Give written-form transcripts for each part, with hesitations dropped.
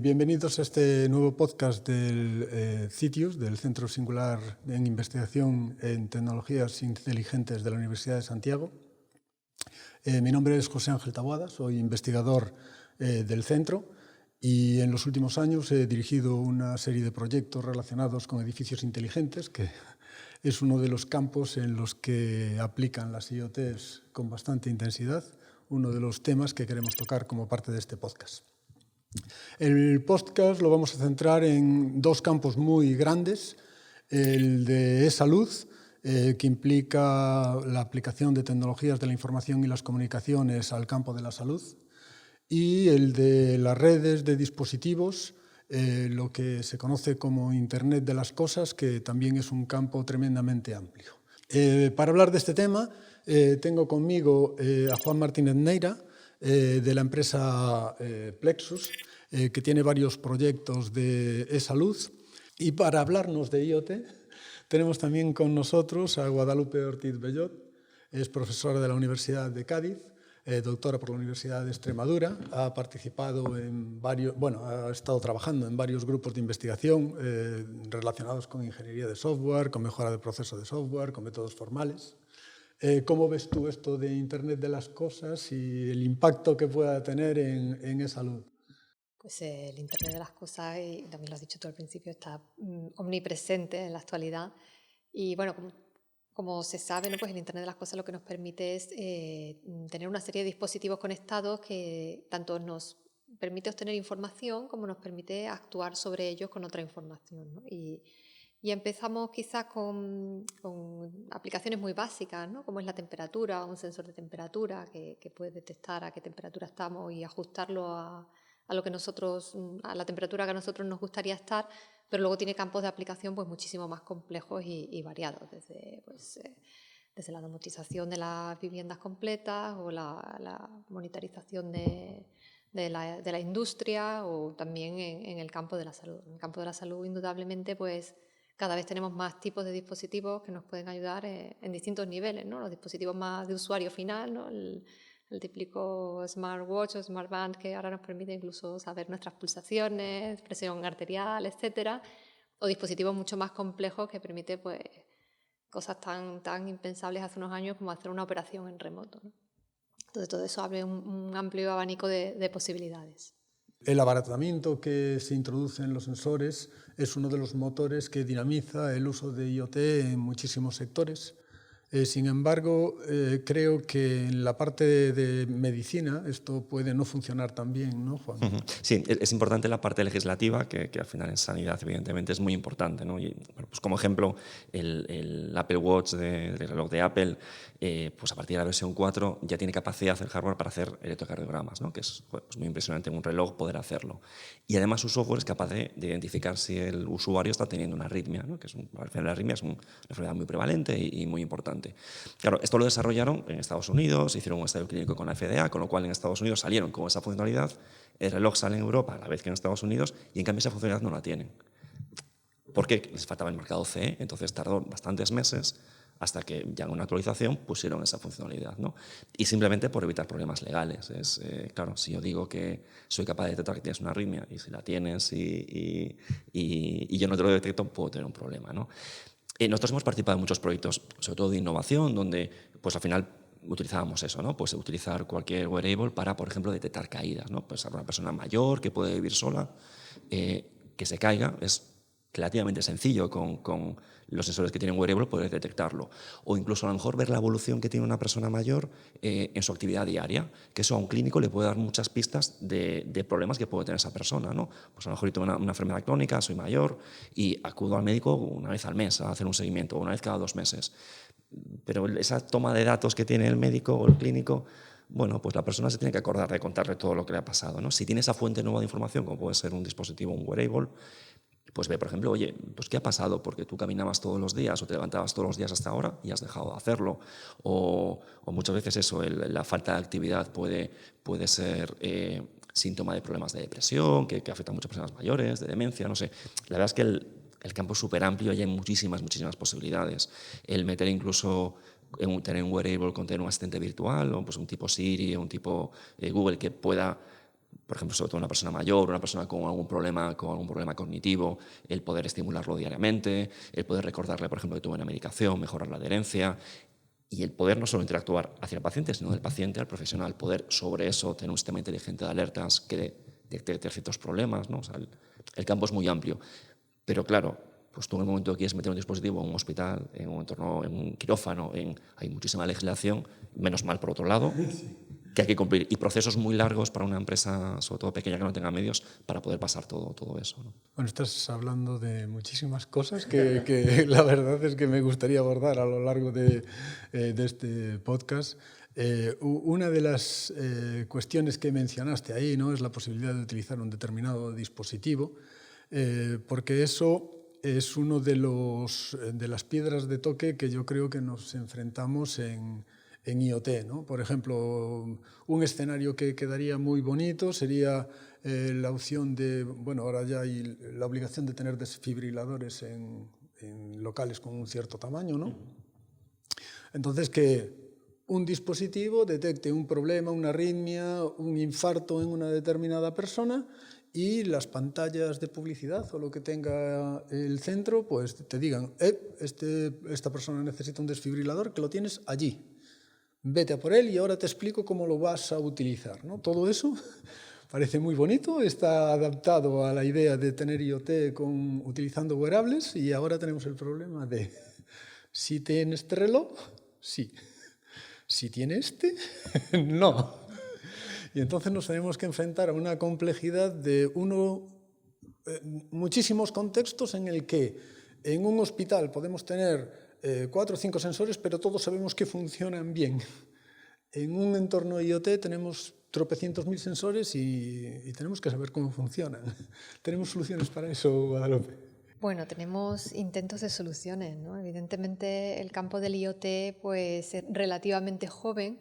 Bienvenidos a este nuevo podcast del CITIUS, del Centro Singular en Investigación en Tecnologías Inteligentes de la Universidad de Santiago. Mi nombre es José Ángel Taboada, soy investigador del centro y en los últimos años he dirigido una serie de proyectos relacionados con edificios inteligentes, que es uno de los campos en los que aplican las IoTs con bastante intensidad, uno de los temas que queremos tocar como parte de este podcast. El podcast lo vamos a centrar en dos campos muy grandes, el de e-salud, que implica la aplicación de tecnologías de la información y las comunicaciones al campo de la salud, y el de las redes de dispositivos, lo que se conoce como Internet de las Cosas, que también es un campo tremendamente amplio. Para hablar de este tema, tengo conmigo a Juan Martínez Neira, de la empresa Plexus, que tiene varios proyectos de e-salud. Y para hablarnos de IoT, tenemos también con nosotros a Guadalupe Ortiz Bellot, es profesora de la Universidad de Cádiz, doctora por la Universidad de Extremadura, ha participado en varios, ha estado trabajando en varios grupos de investigación relacionados con ingeniería de software, con mejora de procesos de software, con métodos formales. ¿Cómo ves tú esto de Internet de las Cosas y el impacto que pueda tener en e-salud? Pues el Internet de las Cosas, y también lo has dicho tú al principio, está omnipresente en la actualidad. Y bueno, como se sabe, ¿no? Pues el Internet de las Cosas lo que nos permite es tener una serie de dispositivos conectados que tanto nos permite obtener información como nos permite actuar sobre ellos con otra información, ¿no? Y empezamos quizás con aplicaciones muy básicas, ¿no? Como es la temperatura, un sensor de temperatura que puede detectar a qué temperatura estamos y ajustarlo a lo que a la temperatura que a nosotros nos gustaría estar, pero luego tiene campos de aplicación pues muchísimo más complejos y variados, desde la domotización de las viviendas completas o la monitorización de la industria, o también en el campo de la salud. En el campo de la salud, indudablemente, pues cada vez tenemos más tipos de dispositivos que nos pueden ayudar en distintos niveles, ¿no? Los dispositivos más de usuario final, ¿no? El típico smartwatch o smartband que ahora nos permite incluso saber nuestras pulsaciones, presión arterial, etcétera, o dispositivos mucho más complejos que permiten pues cosas tan impensables hace unos años como hacer una operación en remoto, ¿no? Entonces todo eso abre un amplio abanico de posibilidades. El abaratamiento que se introduce en los sensores es uno de los motores que dinamiza el uso de IoT en muchísimos sectores. Sin embargo, creo que en la parte de medicina esto puede no funcionar tan bien, ¿no, Juan? Sí, es importante la parte legislativa, que al final en sanidad evidentemente es muy importante, ¿no? Y, bueno, pues como ejemplo, el Apple Watch del reloj de Apple, pues a partir de la versión 4 ya tiene capacidad el hardware para hacer electrocardiogramas, ¿no? Que es pues muy impresionante en un reloj poder hacerlo. Y además su software es capaz de identificar si el usuario está teniendo una arritmia, ¿no? Que al final la arritmia es una enfermedad muy prevalente y muy importante. Claro, esto lo desarrollaron en Estados Unidos, hicieron un estudio clínico con la FDA, con lo cual en Estados Unidos salieron con esa funcionalidad. El reloj sale en Europa a la vez que en Estados Unidos y en cambio esa funcionalidad no la tienen. Porque les faltaba el mercado CE, entonces tardó bastantes meses hasta que ya en una actualización pusieron esa funcionalidad, ¿no? Y simplemente por evitar problemas legales. Claro, si yo digo que soy capaz de detectar que tienes una arritmia y si la tienes y yo no te lo detecto, puedo tener un problema, ¿no? Nosotros hemos participado en muchos proyectos, sobre todo de innovación, donde pues al final utilizábamos eso, ¿no? Pues utilizar cualquier wearable para, por ejemplo, detectar caídas, ¿no? Pues a una persona mayor que puede vivir sola, que se caiga, es relativamente sencillo con los sensores que tienen wearable poder detectarlo. O incluso a lo mejor ver la evolución que tiene una persona mayor en su actividad diaria, que eso a un clínico le puede dar muchas pistas de problemas que puede tener esa persona, ¿no? Pues a lo mejor yo tengo una enfermedad crónica, soy mayor y acudo al médico una vez al mes a hacer un seguimiento, o una vez cada 2 meses. Pero esa toma de datos que tiene el médico o el clínico, bueno, pues la persona se tiene que acordar de contarle todo lo que le ha pasado, ¿no? Si tiene esa fuente nueva de información, como puede ser un dispositivo, un wearable, pues ve, por ejemplo, oye, pues ¿qué ha pasado? Porque tú caminabas todos los días o te levantabas todos los días hasta ahora y has dejado de hacerlo. O muchas veces eso, la falta de actividad puede ser síntoma de problemas de depresión, que afecta a muchas personas mayores, de demencia, no sé. La verdad es que el campo es súper amplio y hay muchísimas posibilidades. El meter incluso tener un wearable con tener un asistente virtual, o pues un tipo Siri o un tipo Google que pueda por ejemplo, sobre todo una persona mayor, una persona con algún problema cognitivo, el poder estimularlo diariamente, el poder recordarle, por ejemplo, que tuvo una medicación, mejorar la adherencia, y el poder no solo interactuar hacia el paciente, sino del paciente al profesional, poder sobre eso tener un sistema inteligente de alertas que detecte ciertos problemas, ¿no? O sea, el campo es muy amplio, pero claro, pues tú en el momento que quieres meter un dispositivo en un hospital, en un entorno, en un quirófano, hay muchísima legislación, menos mal por otro lado, que hay que cumplir, y procesos muy largos para una empresa, sobre todo pequeña, que no tenga medios, para poder pasar todo eso, ¿no? Bueno, estás hablando de muchísimas cosas que la verdad es que me gustaría abordar a lo largo de este podcast. Una de las cuestiones que mencionaste ahí, ¿no?, es la posibilidad de utilizar un determinado dispositivo, porque eso es uno de las piedras de toque que yo creo que nos enfrentamos en IoT, ¿no? Por ejemplo, un escenario que quedaría muy bonito sería la opción de, bueno, ahora ya hay la obligación de tener desfibriladores en locales con un cierto tamaño, ¿no? Entonces, que un dispositivo detecte un problema, una arritmia, un infarto en una determinada persona, y las pantallas de publicidad o lo que tenga el centro, pues te digan, esta persona necesita un desfibrilador, que lo tienes allí. Vete a por él y ahora te explico cómo lo vas a utilizar, ¿no? Todo eso parece muy bonito, está adaptado a la idea de tener IoT utilizando wearables, y ahora tenemos el problema de, si tienes este reloj, sí. Si tiene este, no. Y entonces nos tenemos que enfrentar a una complejidad de muchísimos contextos en el que en un hospital podemos tener 4 o 5 sensores, pero todos sabemos que funcionan bien. En un entorno IoT tenemos tropecientos mil sensores y tenemos que saber cómo funcionan. ¿Tenemos soluciones para eso, Guadalupe? Bueno, tenemos intentos de soluciones, ¿no? Evidentemente el campo del IoT pues, es relativamente joven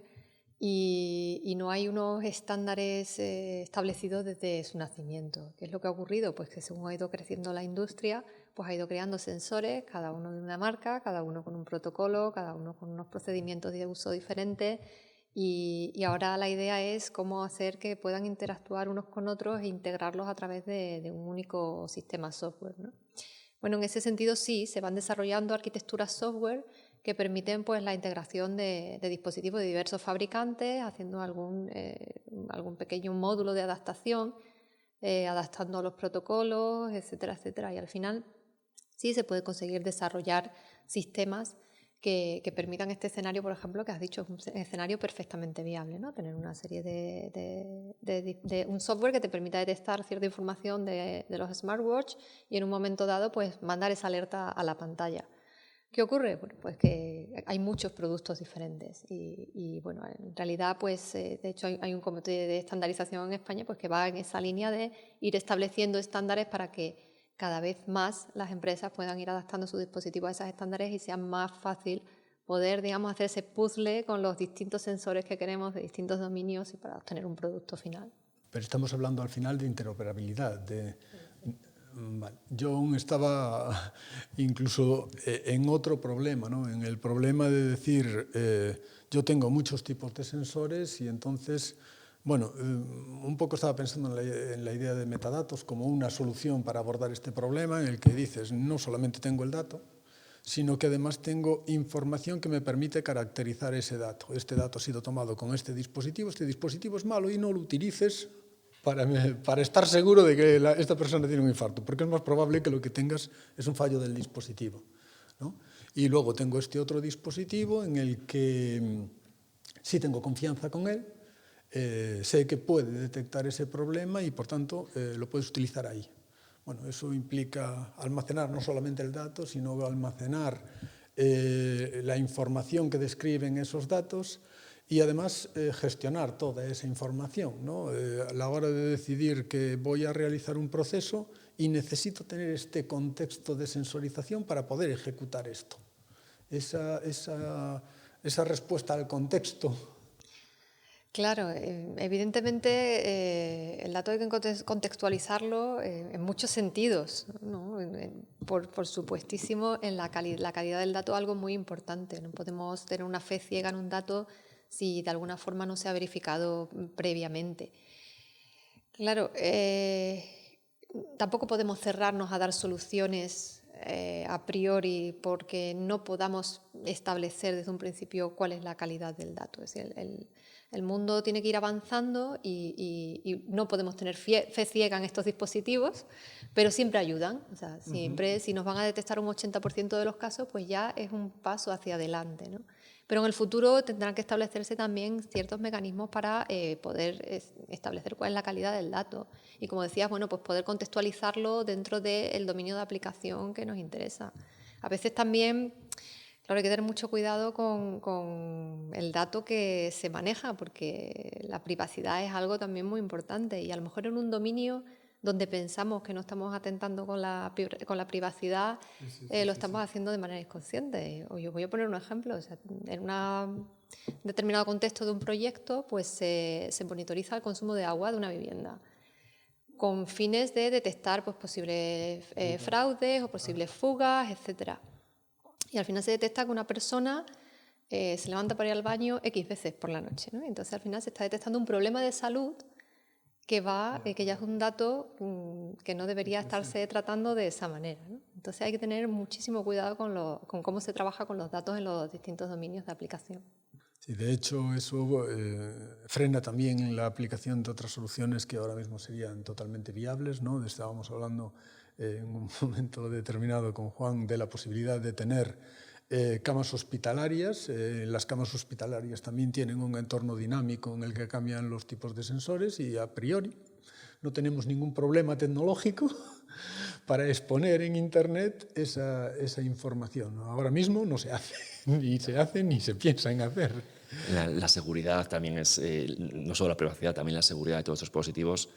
y no hay unos estándares establecidos desde su nacimiento. ¿Qué es lo que ha ocurrido? Pues que según ha ido creciendo la industria, pues ha ido creando sensores, cada uno de una marca, cada uno con un protocolo, cada uno con unos procedimientos de uso diferentes, y ahora la idea es cómo hacer que puedan interactuar unos con otros e integrarlos a través de un único sistema software, ¿no? Bueno, en ese sentido sí, se van desarrollando arquitecturas software que permiten pues, la integración de dispositivos de diversos fabricantes, haciendo algún pequeño módulo de adaptación, adaptando los protocolos, etcétera, etcétera. Y al final sí se puede conseguir desarrollar sistemas que permitan este escenario, por ejemplo, que has dicho, es un escenario perfectamente viable, ¿no? Tener una serie de un software que te permita detectar cierta información de los smartwatch y en un momento dado pues mandar esa alerta a la pantalla. ¿Qué ocurre? Bueno, pues que hay muchos productos diferentes y bueno, en realidad pues de hecho hay un comité de estandarización en España pues que va en esa línea de ir estableciendo estándares para que cada vez más las empresas puedan ir adaptando sus dispositivos a esos estándares y sea más fácil poder, digamos, hacer ese puzzle con los distintos sensores que queremos de distintos dominios y para obtener un producto final. Pero estamos hablando al final de interoperabilidad. Vale. Yo aún estaba incluso en otro problema, ¿no? En el problema de decir, yo tengo muchos tipos de sensores y entonces, bueno, un poco estaba pensando en la idea de metadatos como una solución para abordar este problema, en el que dices, no solamente tengo el dato, sino que además tengo información que me permite caracterizar ese dato. Este dato ha sido tomado con este dispositivo es malo y no lo utilices para estar seguro de que esta persona tiene un infarto, porque es más probable que lo que tengas es un fallo del dispositivo, ¿no? Y luego tengo este otro dispositivo en el que sí tengo confianza con él, sé que puede detectar ese problema y por tanto lo puedes utilizar ahí. Bueno, eso implica almacenar no solamente el dato, sino almacenar la información que describen esos datos y además gestionar toda esa información, ¿no? A la hora de decidir que voy a realizar un proceso y necesito tener este contexto de sensorización para poder ejecutar esto. Esa respuesta al contexto. Claro, evidentemente el dato hay que contextualizarlo en muchos sentidos, ¿no? Por supuestísimo, en la calidad del dato es algo muy importante. No podemos tener una fe ciega en un dato si de alguna forma no se ha verificado previamente. Claro, tampoco podemos cerrarnos a dar soluciones a priori porque no podamos establecer desde un principio cuál es la calidad del dato. Es decir, el mundo tiene que ir avanzando y no podemos tener fe ciega en estos dispositivos, pero siempre ayudan. O sea, siempre, si nos van a detectar un 80% de los casos, pues ya es un paso hacia adelante, ¿no? Pero en el futuro tendrán que establecerse también ciertos mecanismos para poder establecer cuál es la calidad del dato. Y como decías, bueno, pues poder contextualizarlo dentro del dominio de aplicación que nos interesa. A veces también, claro, hay que tener mucho cuidado con el dato que se maneja, porque la privacidad es algo también muy importante. Y a lo mejor en un dominio donde pensamos que no estamos atentando con la privacidad, lo estamos haciendo de manera inconsciente. Os voy a poner un ejemplo. O sea, en un determinado contexto de un proyecto, pues se monitoriza el consumo de agua de una vivienda con fines de detectar pues, posibles fraudes o posibles fugas, etc. Y al final se detecta que una persona se levanta para ir al baño X veces por la noche, ¿no? Entonces al final se está detectando un problema de salud que ya es un dato que no debería estarse tratando de esa manera, ¿no? Entonces hay que tener muchísimo cuidado con cómo se trabaja con los datos en los distintos dominios de aplicación. Sí, de hecho, eso frena también la aplicación de otras soluciones que ahora mismo serían totalmente viables, ¿no? Estábamos hablando en un momento determinado con Juan de la posibilidad de tener camas hospitalarias. Las camas hospitalarias también tienen un entorno dinámico en el que cambian los tipos de sensores y a priori no tenemos ningún problema tecnológico para exponer en Internet esa información, ¿no? Ahora mismo no se hace, ni se piensa en hacer. La seguridad también es, no solo la privacidad, también la seguridad de todos estos dispositivos.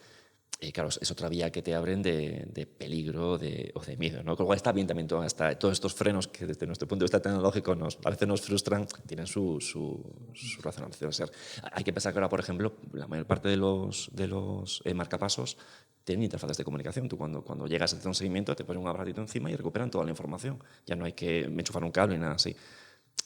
Claro, es otra vía que te abren de peligro o de miedo, ¿no? Con lo cual está bien también todos estos frenos que desde nuestro punto de vista tecnológico a veces nos frustran, tienen su razonancia de ser. Hay que pensar que ahora, por ejemplo, la mayor parte de los marcapasos tienen interfaces de comunicación. Tú cuando llegas a hacer un seguimiento te ponen un aparatito encima y recuperan toda la información. Ya no hay que enchufar un cable ni nada así.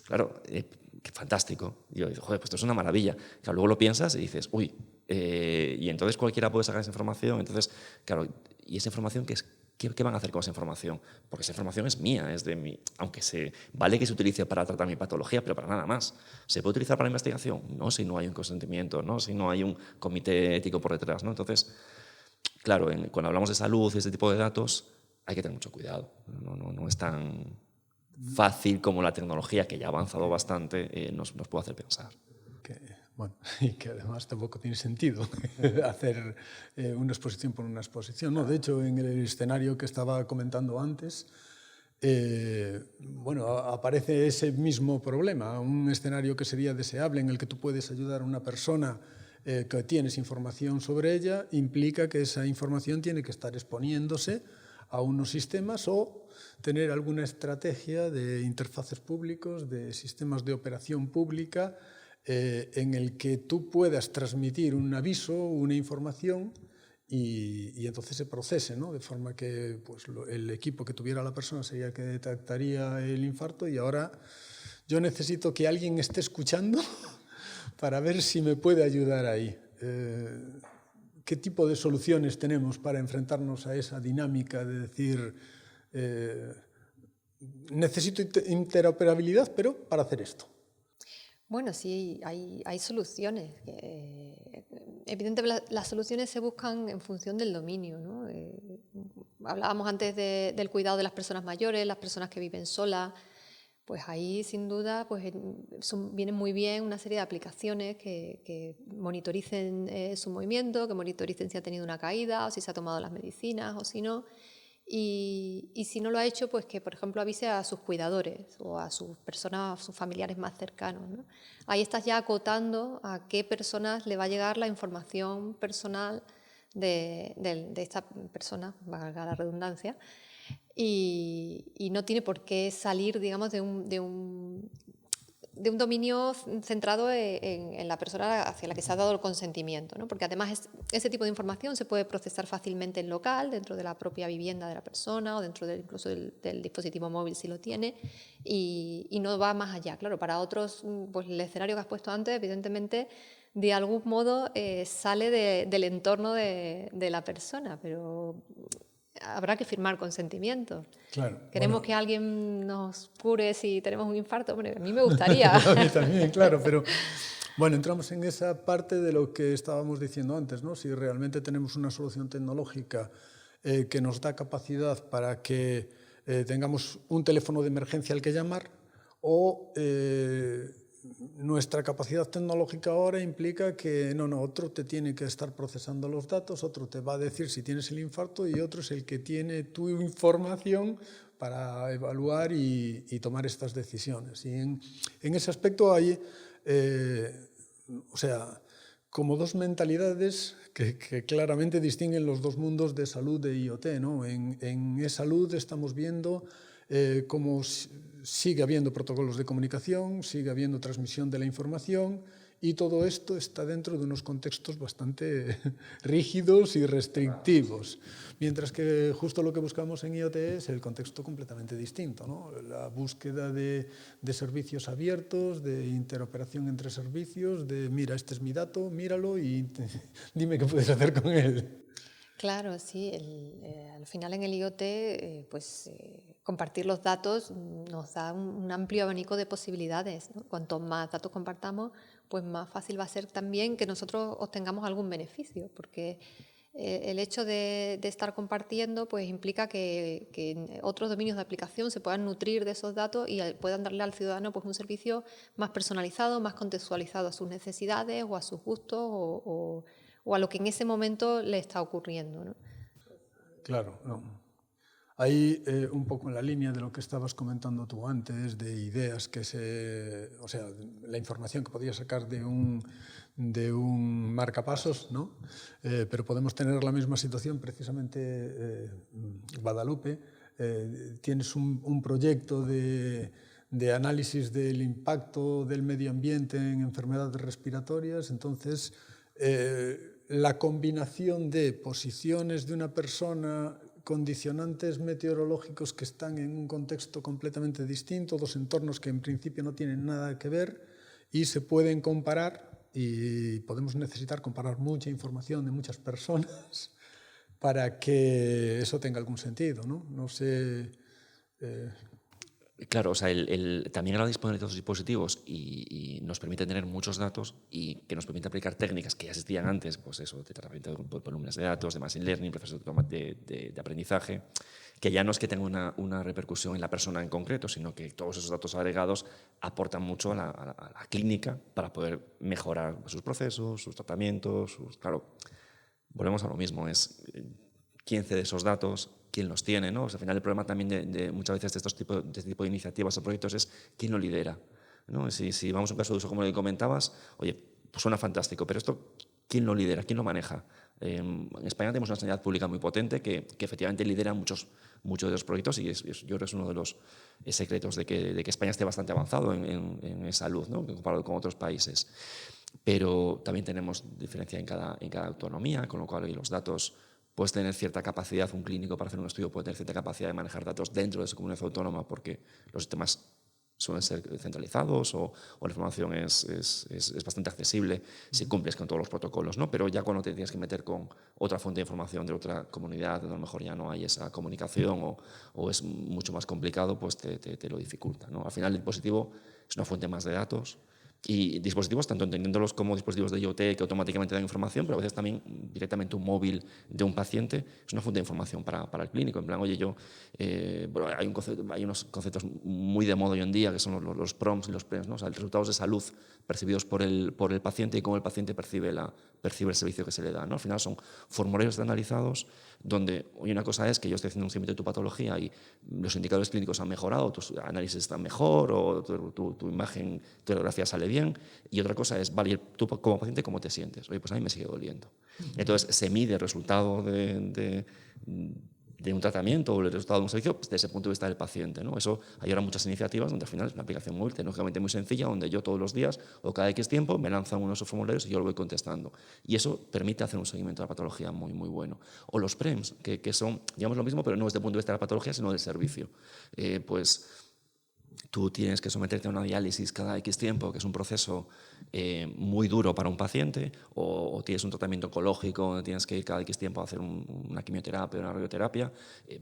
Claro, qué fantástico. Y yo digo, joder, pues esto es una maravilla. Claro, luego lo piensas y dices, uy, y entonces cualquiera puede sacar esa información. Entonces, claro, ¿y esa información qué van a hacer con esa información? Porque esa información es mía, es de mí. Aunque vale que se utilice para tratar mi patología, pero para nada más. ¿Se puede utilizar para la investigación? No, si no hay un consentimiento, no, si no hay un comité ético por detrás, ¿no? Entonces, claro, cuando hablamos de salud y este tipo de datos, hay que tener mucho cuidado. No es tan fácil como la tecnología, que ya ha avanzado bastante, nos puede hacer pensar. Y que además tampoco tiene sentido hacer una exposición por una exposición. No, de hecho, en el escenario que estaba comentando antes, aparece ese mismo problema, un escenario que sería deseable en el que tú puedes ayudar a una persona que tienes información sobre ella, implica que esa información tiene que estar exponiéndose a unos sistemas o tener alguna estrategia de interfaces públicos, de sistemas de operación pública, en el que tú puedas transmitir un aviso, una información y entonces se procese, ¿no? De forma que pues, el equipo que tuviera la persona sería el que detectaría el infarto y ahora yo necesito que alguien esté escuchando para ver si me puede ayudar ahí. ¿Qué tipo de soluciones tenemos para enfrentarnos a esa dinámica de decir necesito interoperabilidad, pero para hacer esto? Bueno, sí, hay soluciones. Evidentemente las soluciones se buscan en función del dominio, ¿no? Hablábamos antes del cuidado de las personas mayores, las personas que viven solas. Pues ahí, sin duda, pues vienen muy bien una serie de aplicaciones que monitoricen su movimiento, que monitoricen si ha tenido una caída o si se ha tomado las medicinas o si no. Y si no lo ha hecho, pues que, por ejemplo, avise a sus cuidadores o a sus personas, a sus familiares más cercanos, ¿no? Ahí estás ya acotando a qué personas le va a llegar la información personal de esta persona, valga la redundancia, y no tiene por qué salir, digamos, de un dominio centrado en la persona hacia la que se ha dado el consentimiento, ¿no? Porque además ese tipo de información se puede procesar fácilmente en local, dentro de la propia vivienda de la persona o dentro incluso del dispositivo móvil si lo tiene, y no va más allá. Claro, para otros, pues el escenario que has puesto antes, evidentemente, de algún modo sale del entorno de la persona, pero habrá que firmar consentimiento. Claro. Queremos que alguien nos cure si tenemos un infarto. Hombre, a mí me gustaría. A mí también, claro, pero bueno, entramos en esa parte de lo que estábamos diciendo antes, ¿no? Si realmente tenemos una solución tecnológica que nos da capacidad para que tengamos un teléfono de emergencia al que llamar, o nuestra capacidad tecnológica ahora implica que otro te tiene que estar procesando los datos, otro te va a decir si tienes el infarto y otro es el que tiene tu información para evaluar y tomar estas decisiones. Y en ese aspecto hay, como dos mentalidades que claramente distinguen los dos mundos de salud e IoT, ¿no? En e-salud estamos viendo cómo sigue habiendo protocolos de comunicación, sigue habiendo transmisión de la información y todo esto está dentro de unos contextos bastante rígidos y restrictivos. Mientras que justo lo que buscamos en IoT es el contexto completamente distinto, ¿no? La búsqueda de servicios abiertos, de interoperación entre servicios, de mira, este es mi dato, míralo y dime qué puedes hacer con él. Claro, sí. Al final en el IoT, compartir los datos nos da un amplio abanico de posibilidades, ¿no? Cuanto más datos compartamos, pues más fácil va a ser también que nosotros obtengamos algún beneficio, porque el hecho de estar compartiendo pues implica que otros dominios de aplicación se puedan nutrir de esos datos y puedan darle al ciudadano pues un servicio más personalizado, más contextualizado a sus necesidades o a sus gustos o a lo que en ese momento le está ocurriendo, ¿no? Claro, no. Ahí, un poco en la línea de lo que estabas comentando tú antes, de ideas la información que podías sacar de un marcapasos, ¿no? Pero podemos tener la misma situación precisamente Guadalupe. Tienes un proyecto de análisis del impacto del medio ambiente en enfermedades respiratorias, entonces la combinación de posiciones de una persona, condicionantes meteorológicos que están en un contexto completamente distinto, dos entornos que en principio no tienen nada que ver y se pueden comparar y podemos necesitar comparar mucha información de muchas personas para que eso tenga algún sentido, ¿no? No sé... Claro, o sea, también al disponer de estos dispositivos y nos permite tener muchos datos y que nos permite aplicar técnicas que ya existían antes, pues eso, de tratamiento de volúmenes de datos, de machine learning, procesos de aprendizaje, que ya no es que tenga una repercusión en la persona en concreto, sino que todos esos datos agregados aportan mucho a la clínica para poder mejorar sus procesos, sus tratamientos, claro, volvemos a lo mismo, es quién cede esos datos, quién los tiene, ¿no? O sea, al final el problema también de muchas veces de este tipo de iniciativas o proyectos es quién lo lidera, ¿no? Si vamos a un caso de uso como el que comentabas, oye, pues suena fantástico, pero esto, ¿quién lo lidera? ¿Quién lo maneja? En España tenemos una sanidad pública muy potente que efectivamente lidera muchos de los proyectos y yo creo que es uno de los secretos de que España esté bastante avanzado en salud, ¿no? Comparado con otros países. Pero también tenemos diferencia en cada autonomía, con lo cual los datos... Puedes tener cierta capacidad, un clínico para hacer un estudio puede tener cierta capacidad de manejar datos dentro de su comunidad autónoma porque los sistemas suelen ser centralizados o la información es bastante accesible si cumples con todos los protocolos, ¿no? Pero ya cuando te tienes que meter con otra fuente de información de otra comunidad, donde a lo mejor ya no hay esa comunicación o es mucho más complicado, pues te lo dificulta, ¿no? Al final el dispositivo es una fuente más de datos. Y dispositivos, tanto entendiéndolos como dispositivos de IoT que automáticamente dan información, pero a veces también directamente un móvil de un paciente es una fuente de información para el clínico. En plan, oye, hay unos conceptos muy de moda hoy en día que son los PROMs y los PREMs, ¿no? O sea, los resultados de salud percibidos por el paciente y cómo el paciente percibe el servicio que se le da, ¿no? Al final son formularios estandarizados donde hoy una cosa es que yo estoy haciendo un seguimiento de tu patología y los indicadores clínicos han mejorado, tus análisis están mejor o tu imagen, tu radiografía sale bien, y otra cosa es, vale, tú como paciente, ¿cómo te sientes? Oye, pues a mí me sigue doliendo. Entonces se mide el resultado de un tratamiento o el resultado de un servicio desde ese punto de vista del paciente, ¿no? Eso hay ahora muchas iniciativas donde al final es una aplicación móvil tecnológicamente muy sencilla donde yo todos los días o cada X tiempo me lanzan unos formularios y yo lo voy contestando. Y eso permite hacer un seguimiento de la patología muy, muy bueno. O los PREMs, que son, digamos, lo mismo, pero no desde el punto de vista de la patología, sino del servicio. Pues tú tienes que someterte a una diálisis cada X tiempo, que es un proceso muy duro para un paciente, o tienes un tratamiento oncológico donde tienes que ir cada X tiempo a hacer una quimioterapia o una radioterapia,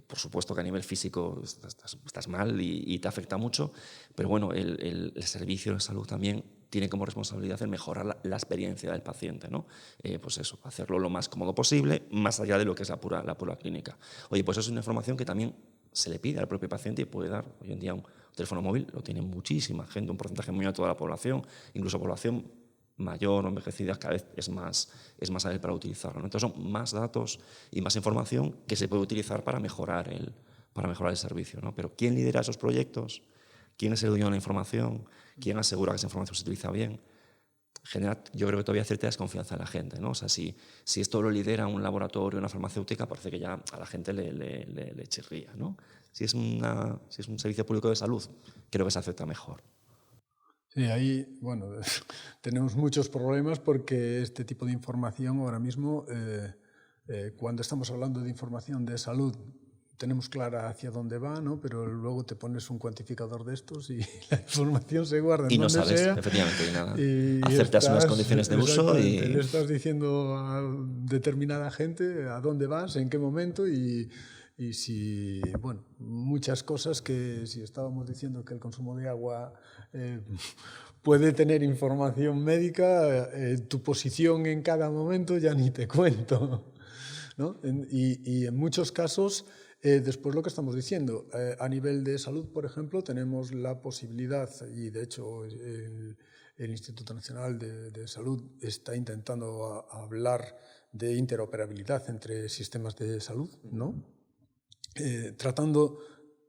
por supuesto que a nivel físico estás mal y te afecta mucho, pero bueno, el servicio de salud también tiene como responsabilidad el mejorar la experiencia del paciente, ¿no? Pues eso, hacerlo lo más cómodo posible, más allá de lo que es la pura clínica. Oye, pues eso es una información que también se le pide al propio paciente y puede dar. Hoy en día un teléfono móvil lo tiene muchísima gente, un porcentaje muy alto de la población, incluso población mayor o envejecida cada vez es más hábil para utilizarlo, ¿no? Entonces son más datos y más información que se puede utilizar para mejorar el servicio, ¿no? Pero ¿quién lidera esos proyectos? ¿Quién es el dueño de la información? ¿Quién asegura que esa información se utiliza bien? Genera, yo creo que todavía cierta desconfianza en la gente, ¿no? O sea, si esto lo lidera un laboratorio, una farmacéutica, parece que ya a la gente le chirría, ¿no? Si es un servicio público de salud, creo que se acepta mejor. Sí, ahí, bueno, tenemos muchos problemas porque este tipo de información ahora mismo, cuando estamos hablando de información de salud, tenemos clara hacia dónde va, ¿no? Pero luego te pones un cuantificador de estos y la información se guarda en y no donde sabes, sea. Efectivamente, y nada. Y Acertas unas condiciones de uso y le estás diciendo a determinada gente a dónde vas, en qué momento y si, bueno, muchas cosas que si estábamos diciendo que el consumo de agua puede tener información médica, tu posición en cada momento ya ni te cuento, ¿no? Y en muchos casos, después lo que estamos diciendo, a nivel de salud, por ejemplo, tenemos la posibilidad, y de hecho el Instituto Nacional de Salud está intentando hablar de interoperabilidad entre sistemas de salud, ¿no? Tratando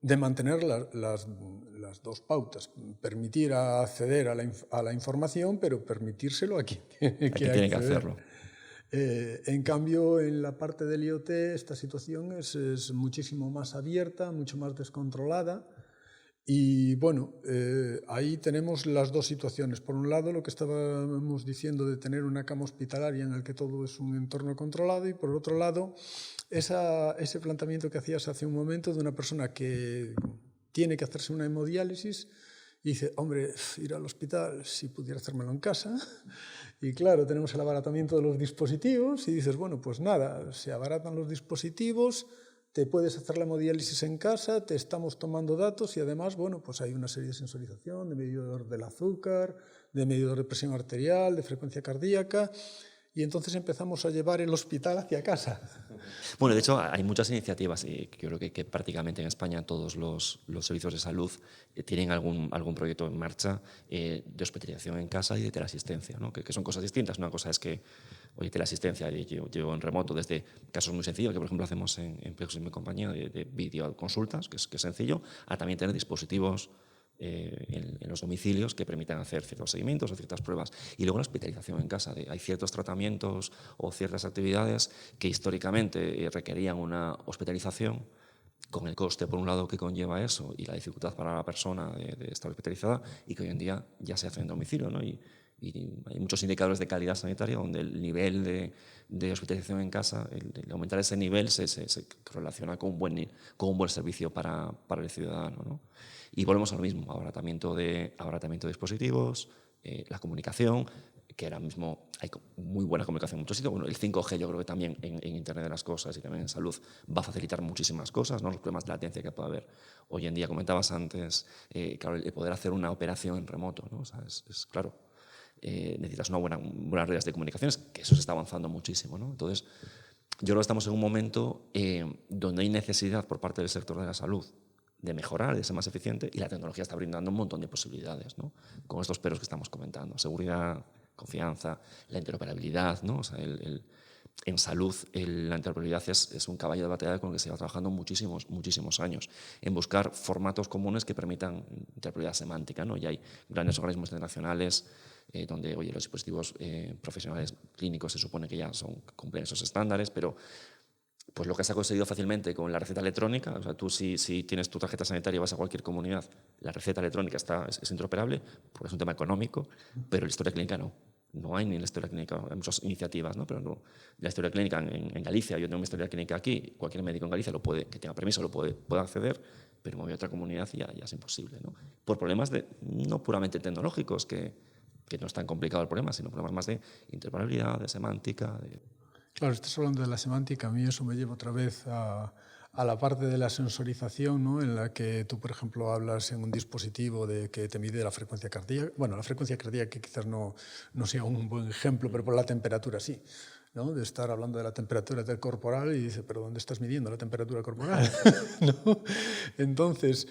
de mantener las dos pautas, permitir acceder a la información, pero permitírselo a quien tiene que hacerlo. En cambio, en la parte del IoT, esta situación es muchísimo más abierta, mucho más descontrolada. Y bueno, ahí tenemos las dos situaciones. Por un lado, lo que estábamos diciendo de tener una cama hospitalaria en el que todo es un entorno controlado, y por otro lado, ese planteamiento que hacías hace un momento de una persona que tiene que hacerse una hemodiálisis y dice, hombre, ir al hospital si pudiera hacérmelo en casa. Y claro, tenemos el abaratamiento de los dispositivos y dices, bueno, pues nada, se abaratan los dispositivos, te puedes hacer la hemodiálisis en casa, te estamos tomando datos y además, bueno, pues hay una serie de sensorización, de medidor del azúcar, de medidor de presión arterial, de frecuencia cardíaca, y entonces empezamos a llevar el hospital hacia casa. Bueno, de hecho, hay muchas iniciativas y yo creo que prácticamente en España todos los servicios de salud tienen algún proyecto en marcha de hospitalización en casa y de teleasistencia, ¿no? Que son cosas distintas. Una cosa es que, oye, teleasistencia yo en remoto desde casos muy sencillos, que por ejemplo hacemos en Plexus, en mi compañía, de videoconsultas, que es sencillo, a también tener dispositivos en los domicilios que permitan hacer ciertos seguimientos o ciertas pruebas. Y luego la hospitalización en casa. Hay ciertos tratamientos o ciertas actividades que históricamente requerían una hospitalización, con el coste, por un lado, que conlleva eso y la dificultad para la persona de estar hospitalizada, y que hoy en día ya se hace en domicilio, ¿no? Y hay muchos indicadores de calidad sanitaria donde el nivel de hospitalización en casa, el aumentar ese nivel se relaciona con un buen servicio para el ciudadano, ¿no? Y volvemos a lo mismo, abaratamiento de dispositivos, la comunicación, que ahora mismo hay muy buena comunicación en muchos sitios. Bueno, el 5G yo creo que también en Internet de las Cosas y también en salud va a facilitar muchísimas cosas, ¿no? Los problemas de latencia que puede haber. Hoy en día, comentabas antes, claro, el poder hacer una operación en remoto, ¿no? O sea, es claro, necesitas buenas redes de comunicaciones, que eso se está avanzando muchísimo, ¿no? Entonces, yo creo que estamos en un momento donde hay necesidad por parte del sector de la salud de mejorar, de ser más eficiente, y la tecnología está brindando un montón de posibilidades, ¿no? Con estos peros que estamos comentando: seguridad, confianza, la interoperabilidad, ¿no? O sea, en salud la interoperabilidad es un caballo de batalla con el que se va trabajando muchísimos años, en buscar formatos comunes que permitan interoperabilidad semántica, ¿no? Y hay grandes organismos internacionales donde, oye, los dispositivos profesionales clínicos se supone que ya cumplen esos estándares, pero pues lo que se ha conseguido fácilmente con la receta electrónica, o sea, tú si tienes tu tarjeta sanitaria y vas a cualquier comunidad, la receta electrónica es interoperable, porque es un tema económico, pero la historia clínica no. No hay ni en la historia clínica, hay muchas iniciativas, ¿no? Pero no. La historia clínica en Galicia, yo tengo mi historia clínica aquí, cualquier médico en Galicia que tenga permiso puede acceder, pero mover otra comunidad ya es imposible, ¿no? Por problemas no puramente tecnológicos, que no es tan complicado el problema, sino problemas más de interoperabilidad, de semántica. Claro, estás hablando de la semántica. A mí eso me lleva otra vez a la parte de la sensorización, ¿no? En la que tú, por ejemplo, hablas en un dispositivo de que te mide la frecuencia cardíaca. Bueno, la frecuencia cardíaca quizás no sea un buen ejemplo, pero por la temperatura sí. ¿No? De estar hablando de la temperatura del corporal y dice, ¿pero dónde estás midiendo la temperatura corporal? ¿No? Entonces,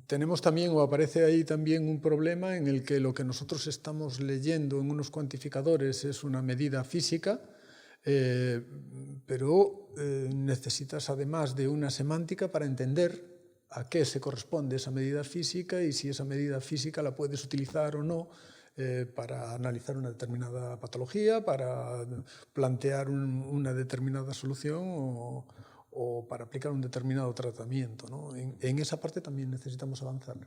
tenemos también, o aparece ahí también un problema en el que lo que nosotros estamos leyendo en unos cuantificadores es una medida física, pero necesitas además de una semántica para entender a qué se corresponde esa medida física y si esa medida física la puedes utilizar o no para analizar una determinada patología, para plantear una determinada solución o para aplicar un determinado tratamiento, ¿no? En esa parte también necesitamos avanzar.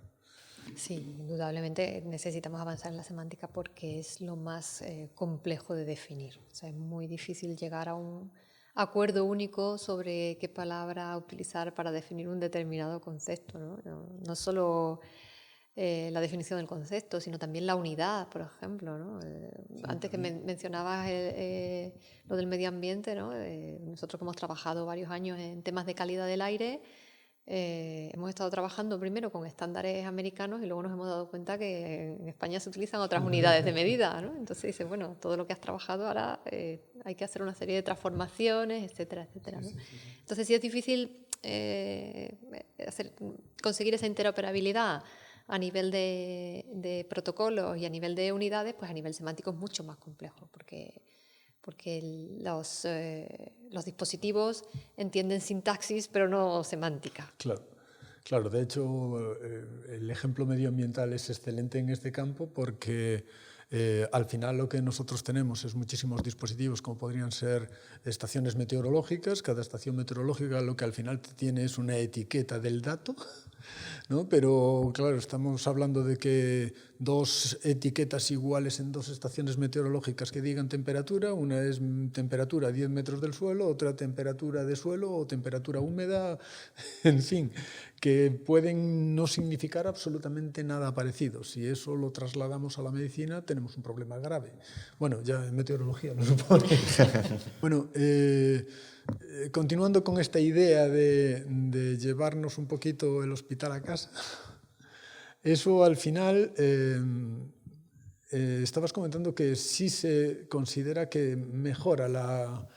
Sí, indudablemente necesitamos avanzar en la semántica porque es lo más complejo de definir. O sea, es muy difícil llegar a un acuerdo único sobre qué palabra utilizar para definir un determinado concepto, ¿no? No solo la definición del concepto, sino también la unidad, por ejemplo, ¿no? Antes que mencionabas lo del medio ambiente, ¿no? Nosotros que hemos trabajado varios años en temas de calidad del aire, hemos estado trabajando primero con estándares americanos y luego nos hemos dado cuenta que en España se utilizan otras unidades de medida, ¿no? Entonces dices, bueno, todo lo que has trabajado ahora hay que hacer una serie de transformaciones, etcétera, etcétera, ¿no? Entonces sí es difícil conseguir esa interoperabilidad a nivel de protocolos y a nivel de unidades, pues a nivel semántico es mucho más complejo, porque los dispositivos entienden sintaxis, pero no semántica. Claro, de hecho, el ejemplo medioambiental es excelente en este campo porque al final lo que nosotros tenemos es muchísimos dispositivos como podrían ser estaciones meteorológicas. Cada estación meteorológica lo que al final tiene es una etiqueta del dato, ¿no? Pero claro, estamos hablando de que dos etiquetas iguales en dos estaciones meteorológicas que digan temperatura, una es temperatura a 10 metros del suelo, otra temperatura de suelo o temperatura húmeda, en fin, que pueden no significar absolutamente nada parecido. Si eso lo trasladamos a la medicina, tenemos un problema grave. Bueno, ya en meteorología lo supone. Bueno, continuando con esta idea de llevarnos un poquito el hospital a casa, eso al final, estabas comentando que sí se considera que mejora la...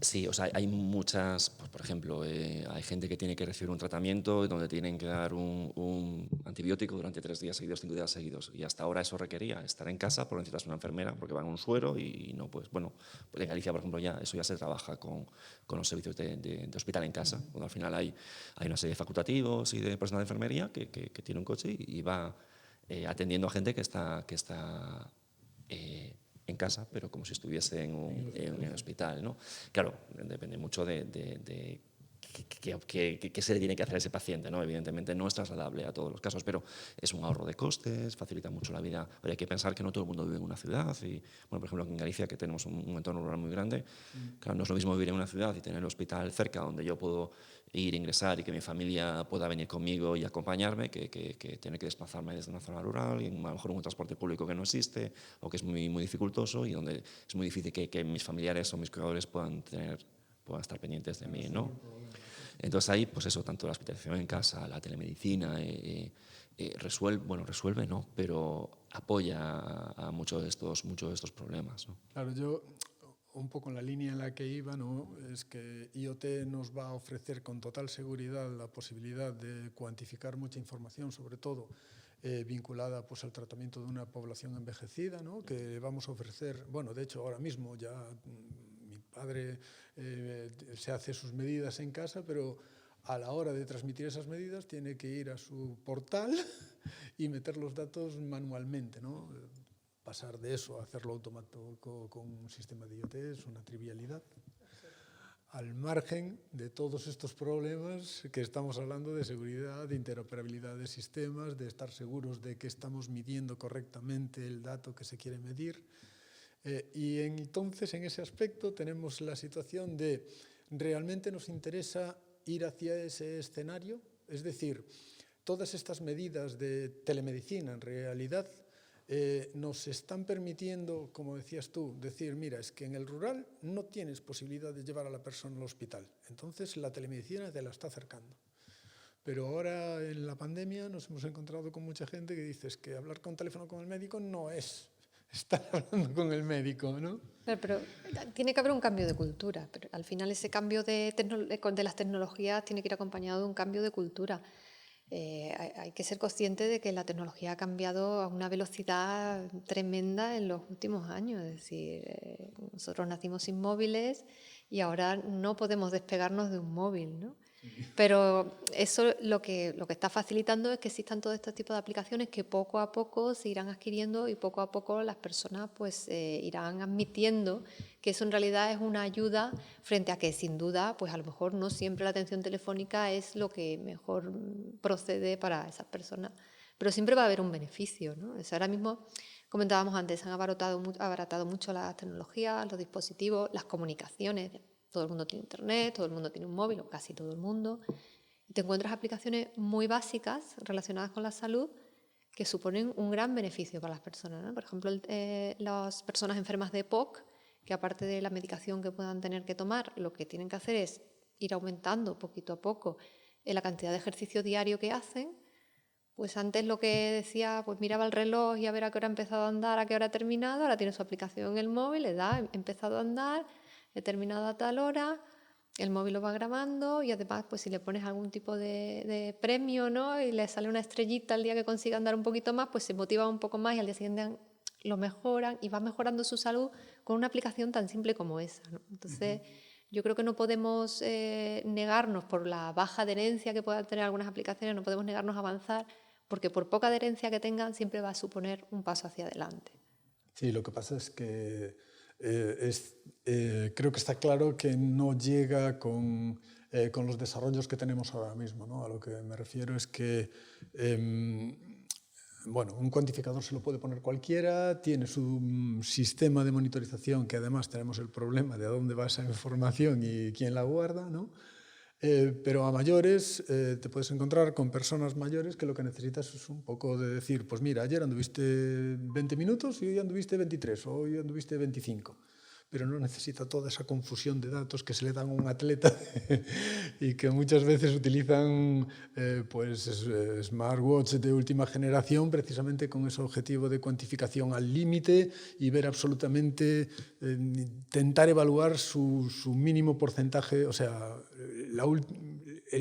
Sí, o sea, hay muchas, pues, por ejemplo, hay gente que tiene que recibir un tratamiento donde tienen que dar un antibiótico durante 3 días seguidos, 5 días seguidos. Y hasta ahora eso requería estar en casa porque necesitas una enfermera, porque van a un suero y no, pues bueno, pues en Galicia, por ejemplo, eso ya se trabaja con los servicios de hospital en casa, donde al final hay una serie de facultativos y de personal de enfermería que tiene un coche y va atendiendo a gente que está en casa, pero como si estuviese en un hospital, ¿no? Claro, depende mucho de qué se le tiene que hacer a ese paciente, ¿no? Evidentemente no es trasladable a todos los casos, pero es un ahorro de costes, facilita mucho la vida. Pero hay que pensar que no todo el mundo vive en una ciudad y, bueno, por ejemplo, aquí en Galicia, que tenemos un entorno rural muy grande, claro, no es lo mismo vivir en una ciudad y tener el hospital cerca donde yo puedo ir, ingresar y que mi familia pueda venir conmigo y acompañarme, que tener que desplazarme desde una zona rural y a lo mejor un transporte público que no existe o que es muy, muy dificultoso y donde es muy difícil que mis familiares o mis cuidadores puedan estar pendientes de mí, ¿no? Entonces ahí, pues eso, tanto la hospitalización en casa, la telemedicina, resuelve no, pero apoya a muchos de estos problemas, ¿no? Claro, yo un poco en la línea en la que iba, ¿no? Es que IoT nos va a ofrecer con total seguridad la posibilidad de cuantificar mucha información, sobre todo vinculada pues, al tratamiento de una población envejecida, ¿no? Que vamos a ofrecer, bueno, de hecho ahora mismo ya mi padre se hace sus medidas en casa, pero a la hora de transmitir esas medidas tiene que ir a su portal y meter los datos manualmente, ¿no? Pasar de eso a hacerlo automático con un sistema de IoT es una trivialidad. Al margen de todos estos problemas que estamos hablando de seguridad, de interoperabilidad de sistemas, de estar seguros de que estamos midiendo correctamente el dato que se quiere medir. Y entonces en ese aspecto tenemos la situación de realmente nos interesa ir hacia ese escenario? Es decir, todas estas medidas de telemedicina, en realidad, nos están permitiendo, como decías tú, decir, mira, es que en el rural no tienes posibilidad de llevar a la persona al hospital. Entonces, la telemedicina te la está acercando. Pero ahora, en la pandemia, nos hemos encontrado con mucha gente que dice que hablar con teléfono con el médico no es estar hablando con el médico, ¿no? Pero tiene que haber un cambio de cultura. Pero al final ese cambio de las tecnologías tiene que ir acompañado de un cambio de cultura. Hay que ser consciente de que la tecnología ha cambiado a una velocidad tremenda en los últimos años. Es decir, nosotros nacimos sin móviles y ahora no podemos despegarnos de un móvil, ¿no? Pero eso lo que está facilitando es que existan todo este tipo de aplicaciones que poco a poco se irán adquiriendo y poco a poco las personas pues irán admitiendo que eso en realidad es una ayuda frente a que sin duda pues a lo mejor no siempre la atención telefónica es lo que mejor procede para esas personas, pero siempre va a haber un beneficio, ¿no? O sea, ahora mismo comentábamos antes, han abaratado mucho las tecnologías, los dispositivos, las comunicaciones. Todo el mundo tiene internet, todo el mundo tiene un móvil, o casi todo el mundo. Y te encuentras aplicaciones muy básicas relacionadas con la salud que suponen un gran beneficio para las personas, ¿no? Por ejemplo, las personas enfermas de EPOC, que aparte de la medicación que puedan tener que tomar, lo que tienen que hacer es ir aumentando poquito a poco la cantidad de ejercicio diario que hacen. Pues antes lo que decía, pues miraba el reloj y a ver a qué hora ha empezado a andar, a qué hora ha terminado. Ahora tiene su aplicación en el móvil, le da, he empezado a andar, he terminado a tal hora, el móvil lo va grabando y además pues si le pones algún tipo de premio, ¿no? Y le sale una estrellita el día que consiga andar un poquito más, pues se motiva un poco más y al día siguiente lo mejoran y va mejorando su salud con una aplicación tan simple como esa, ¿no? Entonces, yo creo que no podemos negarnos por la baja adherencia que puedan tener algunas aplicaciones, no podemos negarnos a avanzar porque por poca adherencia que tengan siempre va a suponer un paso hacia adelante. Sí, lo que pasa es que creo que está claro que no llega con los desarrollos que tenemos ahora mismo, ¿no? A lo que me refiero es que bueno, un cuantificador se lo puede poner cualquiera, tiene su sistema de monitorización, que además tenemos el problema de a dónde va esa información y quién la guarda, ¿no? Pero a mayores te puedes encontrar con personas mayores que lo que necesitas es un poco de decir, pues mira, ayer anduviste 20 minutos y hoy anduviste 23 o hoy anduviste 25. Pero no necesita toda esa confusión de datos que se le dan a un atleta y que muchas veces utilizan pues, smartwatch de última generación precisamente con ese objetivo de cuantificación al límite y ver absolutamente, intentar evaluar su mínimo porcentaje, o sea, la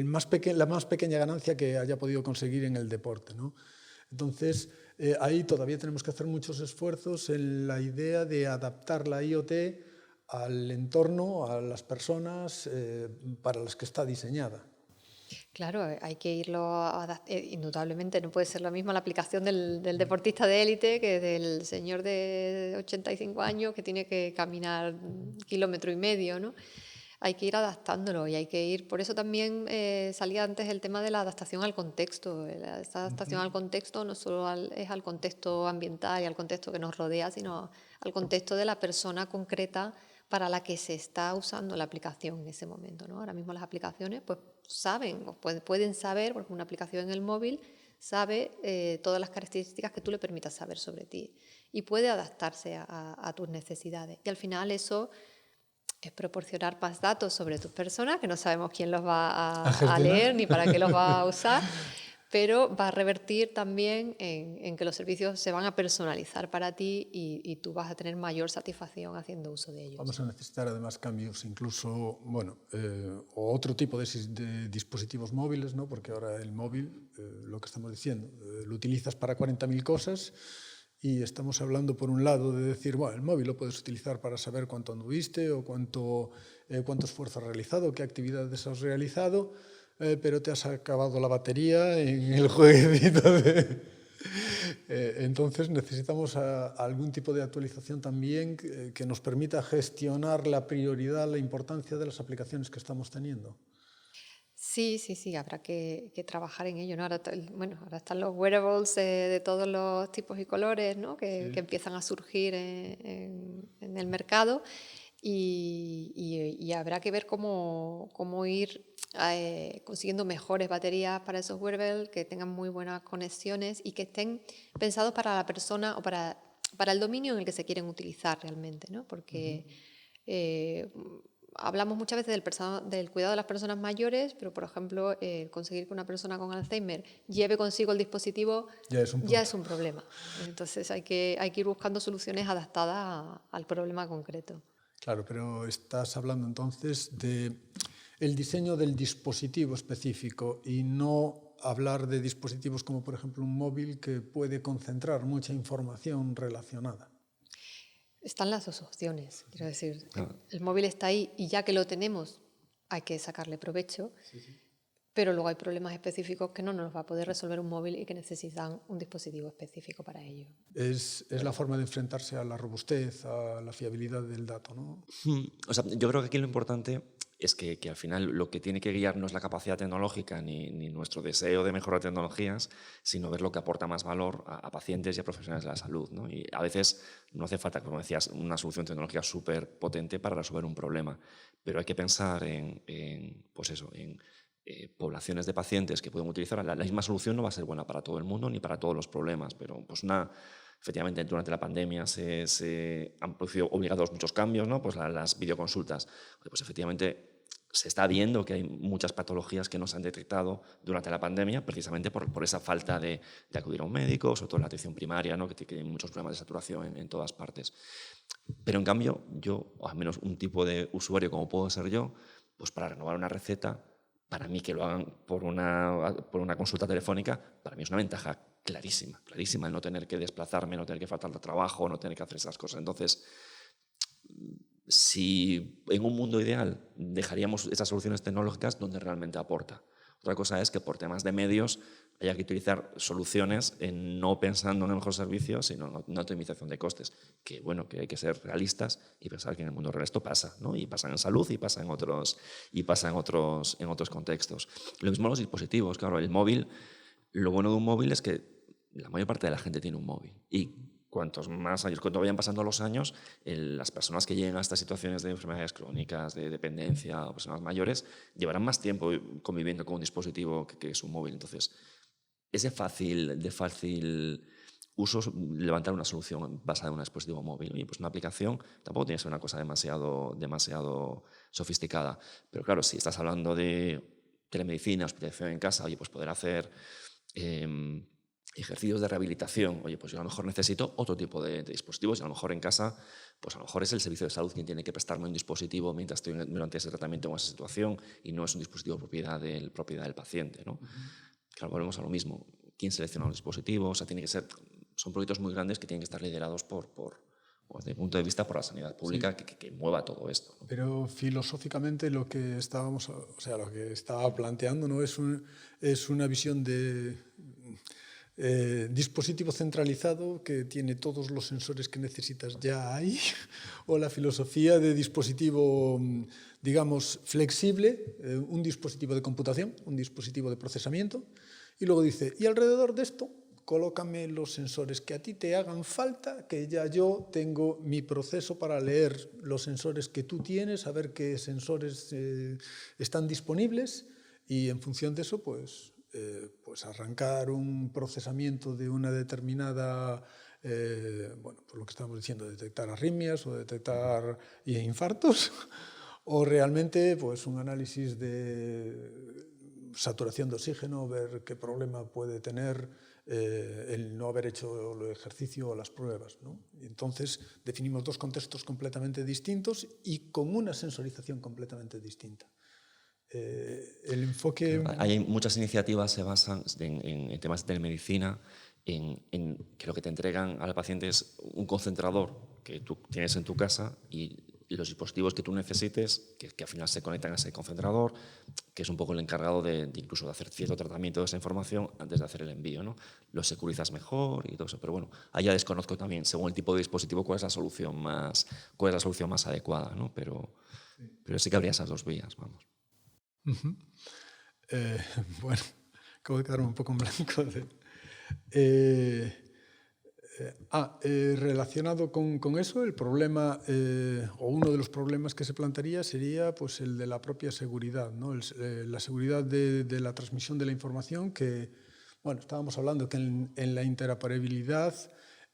más pequeña ganancia que haya podido conseguir en el deporte, ¿no? Entonces, ahí todavía tenemos que hacer muchos esfuerzos en la idea de adaptar la IoT al entorno, a las personas para las que está diseñada. Claro, hay que irlo indudablemente no puede ser lo mismo la aplicación del deportista de élite que del señor de 85 años que tiene que caminar 1,5 kilómetros, ¿no? Hay que ir adaptándolo y hay que ir, por eso también salía antes el tema de la adaptación al contexto. Esta adaptación al contexto no solo es al contexto ambiental y al contexto que nos rodea, sino al contexto de la persona concreta para la que se está usando la aplicación en ese momento, ¿no? Ahora mismo las aplicaciones pues saben, o pueden saber, porque una aplicación en el móvil sabe todas las características que tú le permitas saber sobre ti y puede adaptarse a tus necesidades. Y al final eso es proporcionar más datos sobre tus personas, que no sabemos quién los va a leer ni para qué los va a usar, pero va a revertir también en que los servicios se van a personalizar para ti y tú vas a tener mayor satisfacción haciendo uso de ellos. Vamos a necesitar además cambios incluso, bueno, o otro tipo de dispositivos móviles, ¿no? Porque ahora el móvil, lo que estamos diciendo, lo utilizas para 40.000 cosas. Y estamos hablando, por un lado, de decir, bueno, el móvil lo puedes utilizar para saber cuánto anduviste o cuánto esfuerzo has realizado, qué actividades has realizado, pero te has acabado la batería en el jueguecito entonces necesitamos algún tipo de actualización también que nos permita gestionar la prioridad, la importancia de las aplicaciones que estamos teniendo. Sí, habrá que trabajar en ello, ¿no? Ahora están los wearables de todos los tipos y colores, ¿no? que empiezan a surgir en el mercado y habrá que ver cómo ir consiguiendo mejores baterías para esos wearables, que tengan muy buenas conexiones y que estén pensados para la persona o para el dominio en el que se quieren utilizar realmente, ¿no? Porque hablamos muchas veces del cuidado de las personas mayores, pero por ejemplo, conseguir que una persona con Alzheimer lleve consigo el dispositivo ya es un problema. Entonces hay que ir buscando soluciones adaptadas al problema concreto. Claro, pero estás hablando entonces de el diseño del dispositivo específico y no hablar de dispositivos como por ejemplo un móvil que puede concentrar mucha información relacionada. Están las dos opciones, quiero decir, el móvil está ahí y ya que lo tenemos hay que sacarle provecho, pero luego hay problemas específicos que no nos va a poder resolver un móvil y que necesitan un dispositivo específico para ello. Es la forma de enfrentarse a la robustez, a la fiabilidad del dato, ¿no? O sea, yo creo que aquí lo importante es que al final lo que tiene que guiar no es la capacidad tecnológica ni nuestro deseo de mejorar tecnologías, sino ver lo que aporta más valor a pacientes y a profesionales de la salud, ¿no? Y a veces no hace falta, como decías, una solución tecnológica súper potente para resolver un problema, pero hay que pensar pues eso, en poblaciones de pacientes que pueden utilizar. La misma solución no va a ser buena para todo el mundo ni para todos los problemas, pero pues efectivamente, durante la pandemia se han producido obligados muchos cambios, ¿no? Pues las videoconsultas. Pues efectivamente se está viendo que hay muchas patologías que no se han detectado durante la pandemia precisamente por esa falta de acudir a un médico, sobre todo en la atención primaria, ¿no? que hay muchos problemas de saturación en todas partes. Pero en cambio, yo, o al menos un tipo de usuario como puedo ser yo, pues para renovar una receta, para mí que lo hagan por una consulta telefónica, para mí es una ventaja clarísima, clarísima el no tener que desplazarme, no tener que faltar al trabajo, no tener que hacer esas cosas. Entonces, si en un mundo ideal dejaríamos esas soluciones tecnológicas donde realmente aporta. Otra cosa es que por temas de medios haya que utilizar soluciones no pensando en el mejor servicio, sino en una optimización de costes. Que bueno, que hay que ser realistas y pensar que en el mundo real esto pasa, ¿no? Y pasa en salud y pasa en otros contextos. Lo mismo los dispositivos, claro, el móvil, lo bueno de un móvil es que la mayor parte de la gente tiene un móvil. Y cuanto vayan pasando los años, las personas que lleguen a estas situaciones de enfermedades crónicas, de dependencia o personas mayores, llevarán más tiempo conviviendo con un dispositivo que es un móvil. Entonces, es de fácil uso levantar una solución basada en un dispositivo móvil. Y pues una aplicación tampoco tiene que ser una cosa demasiado sofisticada. Pero claro, si estás hablando de telemedicina, hospitalización en casa, oye, pues poder hacer ejercicios de rehabilitación, oye, pues yo a lo mejor necesito otro tipo de dispositivos y a lo mejor en casa, pues a lo mejor es el servicio de salud quien tiene que prestarme un dispositivo mientras estoy durante ese tratamiento o esa situación y no es un dispositivo propiedad del paciente, ¿no? Claro, volvemos a lo mismo. ¿Quién selecciona los dispositivos? O sea, son proyectos muy grandes que tienen que estar liderados desde el punto de vista por la sanidad pública, sí, que mueva todo esto, ¿no? Pero filosóficamente lo que estaba planteando, ¿no? es una visión de dispositivo centralizado que tiene todos los sensores que necesitas ya ahí, o la filosofía de dispositivo, digamos, flexible, un dispositivo de computación, un dispositivo de procesamiento, y luego dice, y alrededor de esto, colócame los sensores que a ti te hagan falta, que ya yo tengo mi proceso para leer los sensores que tú tienes, a ver qué sensores están disponibles, y en función de eso, pues arrancar un procesamiento de una determinada, por lo que estamos diciendo, detectar arritmias o detectar infartos, o realmente pues un análisis de saturación de oxígeno, ver qué problema puede tener el no haber hecho el ejercicio o las pruebas, ¿no? Y entonces definimos dos contextos completamente distintos y con una sensorización completamente distinta. El enfoque... Hay muchas iniciativas se basan en temas de telemedicina, en que lo que te entregan al paciente es un concentrador que tú tienes en tu casa y los dispositivos que tú necesites, que al final se conectan a ese concentrador, que es un poco el encargado de incluso de hacer cierto tratamiento de esa información antes de hacer el envío, ¿no? Lo securizas mejor y todo eso, pero bueno, ahí ya desconozco también, según el tipo de dispositivo, cuál es la solución más adecuada, ¿no? Pero sí que habría esas dos vías, vamos. Bueno, acabo de quedarme un poco en blanco. Relacionado con eso, el problema, o uno de los problemas que se plantearía sería pues, el de la propia seguridad, ¿no? La seguridad de la transmisión de la información, que, bueno, estábamos hablando que en la interoperabilidad,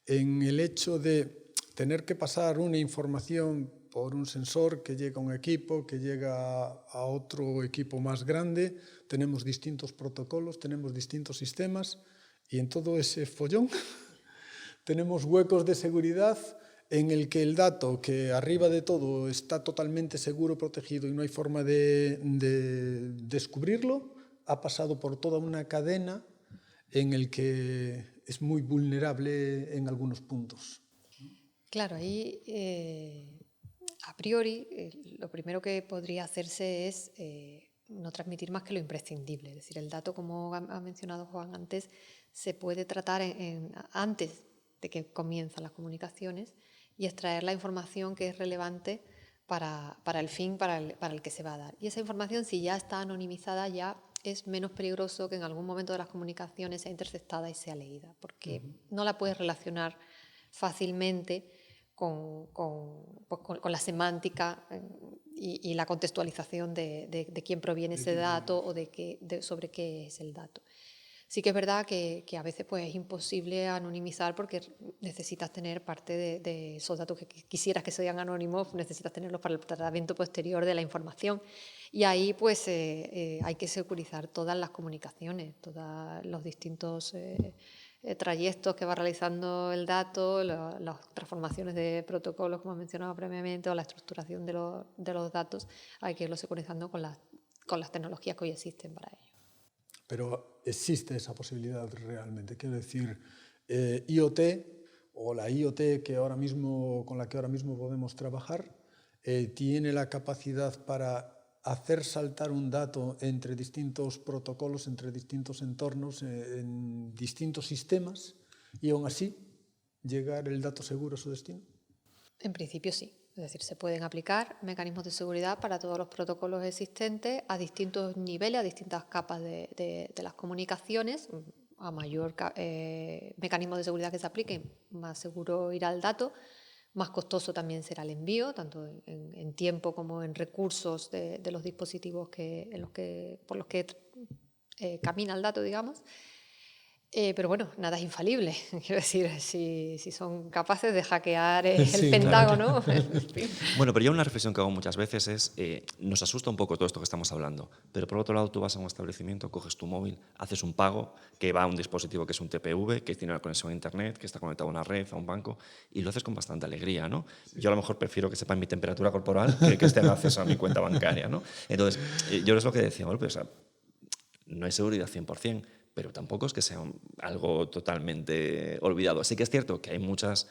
en el hecho de tener que pasar una información por un sensor que llega a un equipo, que llega a otro equipo más grande, tenemos distintos protocolos, tenemos distintos sistemas, y en todo ese follón tenemos huecos de seguridad en el que el dato, que arriba de todo está totalmente seguro, protegido y no hay forma de descubrirlo, ha pasado por toda una cadena en el que es muy vulnerable en algunos puntos. Claro, ahí a priori lo primero que podría hacerse es no transmitir más que lo imprescindible. Es decir, el dato, como ha mencionado Juan antes, se puede tratar antes de que comienzan las comunicaciones y extraer la información que es relevante para el fin para el que se va a dar. Y esa información, si ya está anonimizada, ya es menos peligroso que en algún momento de las comunicaciones sea interceptada y sea leída, porque no la puedes relacionar fácilmente con la semántica y la contextualización de quién proviene ese dato o sobre qué es el dato. Sí que es verdad que a veces pues, es imposible anonimizar porque necesitas tener parte de esos datos que quisieras que sean anónimos, necesitas tenerlos para el tratamiento posterior de la información. Y ahí pues hay que securizar todas las comunicaciones, todos los distintos trayectos que va realizando el dato, las transformaciones de protocolos, como he mencionado previamente, o la estructuración de los datos, hay que irlo securizando con las tecnologías que hoy existen para ello. Pero existe esa posibilidad realmente. Quiero decir, IoT o la IoT con la que ahora mismo podemos trabajar tiene la capacidad para hacer saltar un dato entre distintos protocolos, entre distintos entornos, en distintos sistemas y aún así llegar el dato seguro a su destino. En principio sí. Es decir, se pueden aplicar mecanismos de seguridad para todos los protocolos existentes a distintos niveles, a distintas capas de las comunicaciones. A mayor mecanismo de seguridad que se aplique, más seguro irá el dato, más costoso también será el envío, tanto en tiempo como en recursos de los dispositivos por los que camina el dato, digamos. Pero bueno, nada es infalible. Quiero decir, si son capaces de hackear el Pentágono. Claro. Bueno, pero yo una reflexión que hago muchas veces es, nos asusta un poco todo esto que estamos hablando, pero por otro lado tú vas a un establecimiento, coges tu móvil, haces un pago que va a un dispositivo que es un TPV, que tiene una conexión a internet, que está conectado a una red, a un banco, y lo haces con bastante alegría, ¿no? Sí. Yo a lo mejor prefiero que sepan mi temperatura corporal que estén acceso a mi cuenta bancaria, ¿no? Entonces, yo es lo que decía, bueno, pues, o sea, no hay seguridad 100%, pero tampoco es que sea algo totalmente olvidado. Sí que es cierto que hay muchas...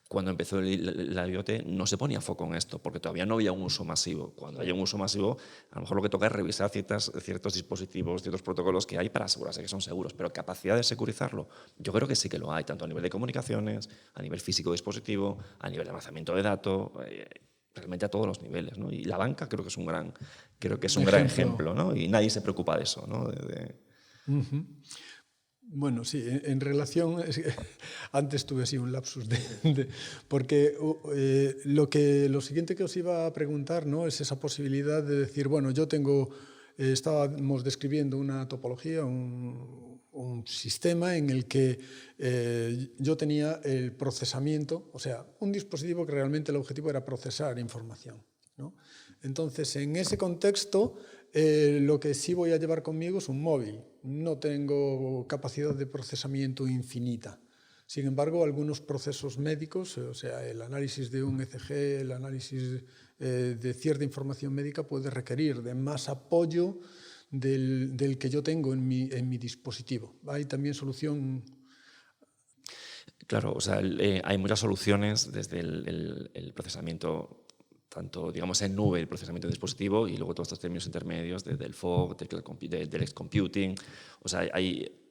Cuando empezó la IoT no se ponía foco en esto, porque todavía no había un uso masivo. Cuando haya un uso masivo, a lo mejor lo que toca es revisar ciertos dispositivos, ciertos protocolos que hay para asegurarse que son seguros, pero capacidad de securizarlo, yo creo que sí que lo hay, tanto a nivel de comunicaciones, a nivel físico dispositivo, a nivel de almacenamiento de datos, realmente a todos los niveles, ¿no? Y la banca creo que es un gran ejemplo, ¿no? Y nadie se preocupa de eso, ¿no? Bueno, sí, en relación, antes tuve así un lapsus porque lo siguiente que os iba a preguntar, ¿no? Es esa posibilidad de decir, bueno, estábamos describiendo una topología, un sistema en el que yo tenía el procesamiento, o sea, un dispositivo que realmente el objetivo era procesar información, ¿no? Entonces, en ese contexto, lo que sí voy a llevar conmigo es un móvil. No tengo capacidad de procesamiento infinita. Sin embargo, algunos procesos médicos, o sea, el análisis de un ECG, el análisis de cierta información médica puede requerir de más apoyo del que yo tengo en mi dispositivo. Hay también solución... Claro, o sea, hay muchas soluciones desde el procesamiento, tanto, digamos, en nube, el procesamiento de dispositivo, y luego todos estos términos intermedios del fog, del edge computing. O sea,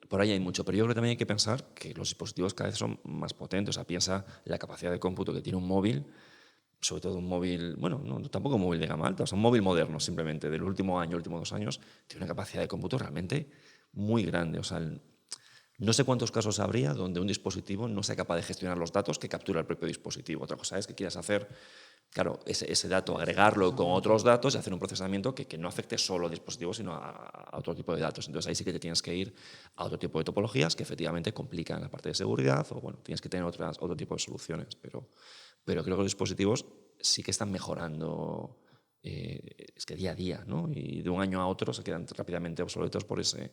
por ahí hay mucho, pero yo creo que también hay que pensar que los dispositivos cada vez son más potentes. O sea, piensa la capacidad de cómputo que tiene un móvil, sobre todo un móvil, bueno, no, tampoco un móvil de gama alta, o sea, un móvil moderno simplemente, del último año, últimos 2 años, tiene una capacidad de cómputo realmente muy grande. O sea, No sé cuántos casos habría donde un dispositivo no sea capaz de gestionar los datos que captura el propio dispositivo. Otra cosa es que quieras hacer, claro, ese dato, agregarlo con otros datos y hacer un procesamiento que no afecte solo al dispositivo, sino a otro tipo de datos. Entonces ahí sí que te tienes que ir a otro tipo de topologías que efectivamente complican la parte de seguridad, o bueno, tienes que tener otro tipo de soluciones. Pero creo que los dispositivos sí que están mejorando. Es que día a día, ¿no? Y de un año a otro se quedan rápidamente obsoletos por esa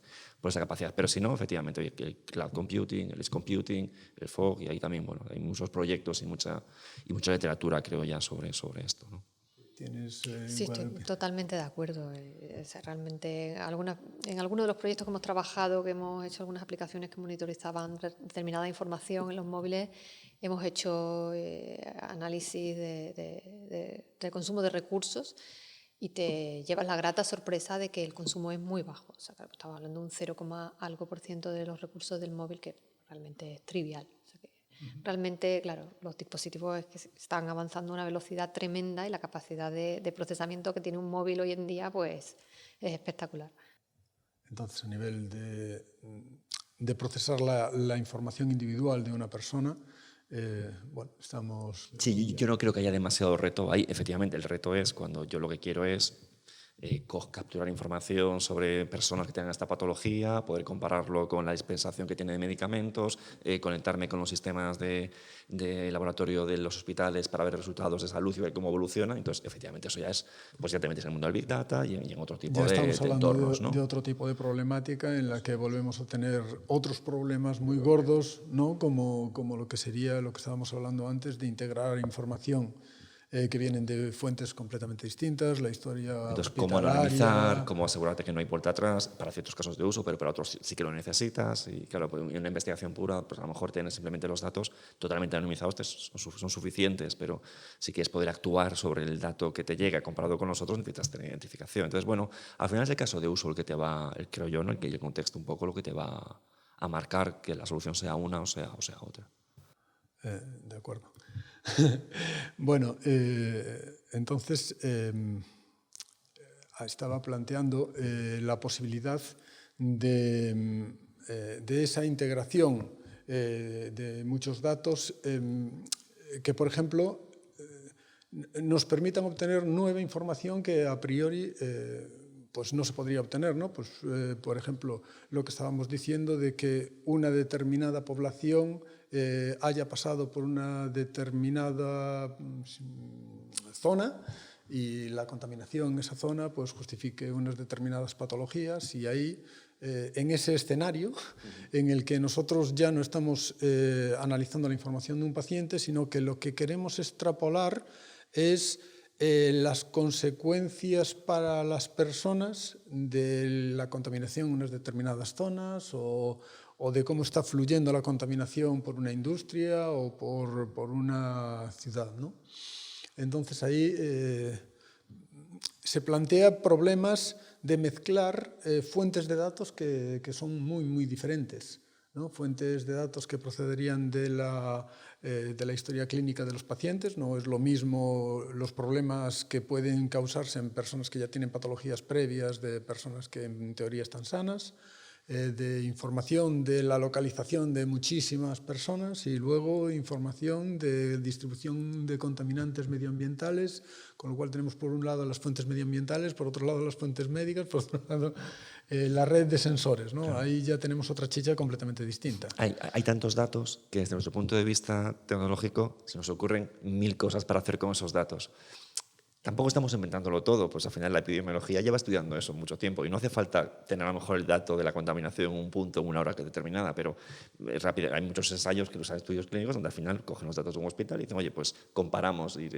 capacidad. Pero si no, efectivamente, el cloud computing, el edge computing, el fog, y ahí también, bueno, hay muchos proyectos y mucha literatura, creo ya, sobre esto, ¿no? Sí, estoy totalmente de acuerdo. Realmente en algunos de los proyectos que hemos trabajado, que hemos hecho algunas aplicaciones que monitorizaban determinada información en los móviles, hemos hecho análisis de consumo de recursos y te llevas la grata sorpresa de que el consumo es muy bajo. O sea, claro, estamos hablando de un 0, algo por ciento de los recursos del móvil, que realmente es trivial. O sea, que realmente, claro, los dispositivos están avanzando a una velocidad tremenda y la capacidad de procesamiento que tiene un móvil hoy en día pues, es espectacular. Entonces, a nivel de procesar la información individual de una persona, bueno, estamos... Sí, yo no creo que haya demasiado reto ahí. Efectivamente, el reto es cuando yo lo que quiero es capturar información sobre personas que tengan esta patología, poder compararlo con la dispensación que tiene de medicamentos, conectarme con los sistemas de laboratorio de los hospitales para ver resultados de salud y ver cómo evoluciona. Entonces, efectivamente, eso ya es, pues ya te metes en el mundo del Big Data y en otro tipo de entornos. Ya estamos hablando ¿no? de otro tipo de problemática en la que volvemos a tener otros problemas muy gordos, ¿no? Como lo que sería lo que estábamos hablando antes, de integrar información que vienen de fuentes completamente distintas, la historia Entonces, cómo analizar, cómo asegurarte que no hay puerta atrás para ciertos casos de uso, pero para otros sí que lo necesitas. Y claro, en una investigación pura, pues a lo mejor tienes simplemente los datos totalmente anonimizados, son suficientes, pero si quieres poder actuar sobre el dato que te llega comparado con los otros, necesitas tener identificación. Entonces, bueno, al final es el caso de uso el que te va, creo yo, ¿no? El contexto un poco lo que te va a marcar que la solución sea una o sea otra. De acuerdo. Bueno, entonces estaba planteando la posibilidad de esa integración de muchos datos que, por ejemplo, nos permitan obtener nueva información que a priori pues no se podría obtener, ¿no? Pues, por ejemplo, lo que estábamos diciendo de que una determinada población haya pasado por una determinada zona y la contaminación en esa zona pues justifique unas determinadas patologías, y ahí en ese escenario en el que nosotros ya no estamos analizando la información de un paciente, sino que lo que queremos extrapolar es las consecuencias para las personas de la contaminación en unas determinadas zonas, o de cómo está fluyendo la contaminación por una industria o por una ciudad, ¿no? Entonces ahí se plantea problemas de mezclar fuentes de datos que son muy, muy diferentes, ¿no? Fuentes de datos que procederían de la historia clínica de los pacientes. No es lo mismo los problemas que pueden causarse en personas que ya tienen patologías previas de personas que en teoría están sanas, de información de la localización de muchísimas personas, y luego información de distribución de contaminantes medioambientales, con lo cual tenemos por un lado las fuentes medioambientales, por otro lado las fuentes médicas, por otro lado la red de sensores, ¿no? Claro. Ahí ya tenemos otra chicha completamente distinta. Hay tantos datos que desde nuestro punto de vista tecnológico se nos ocurren 1000 cosas para hacer con esos datos. Tampoco estamos inventándolo todo, pues al final la epidemiología lleva estudiando eso mucho tiempo y no hace falta tener a lo mejor el dato de la contaminación en un punto, en una hora determinada, pero es rápido. Hay muchos ensayos que usan estudios clínicos donde al final cogen los datos de un hospital y dicen, oye, pues comparamos, y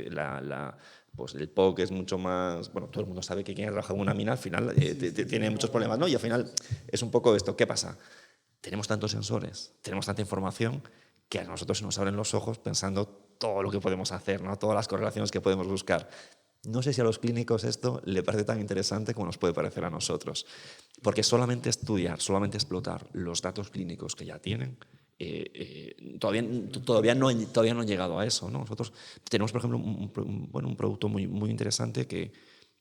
pues el POC es mucho más... Bueno, todo el mundo sabe que quien trabaja en una mina al final tiene muchos problemas, ¿no? Y al final es un poco esto, ¿qué pasa? Tenemos tantos sensores, tenemos tanta información que a nosotros se nos abren los ojos pensando todo lo que podemos hacer, ¿no? Todas las correlaciones que podemos buscar. No sé si a los clínicos esto le parece tan interesante como nos puede parecer a nosotros, porque solamente estudiar, solamente explotar los datos clínicos que ya tienen, todavía no han llegado a eso, ¿no? Nosotros tenemos, por ejemplo, un producto muy, muy interesante que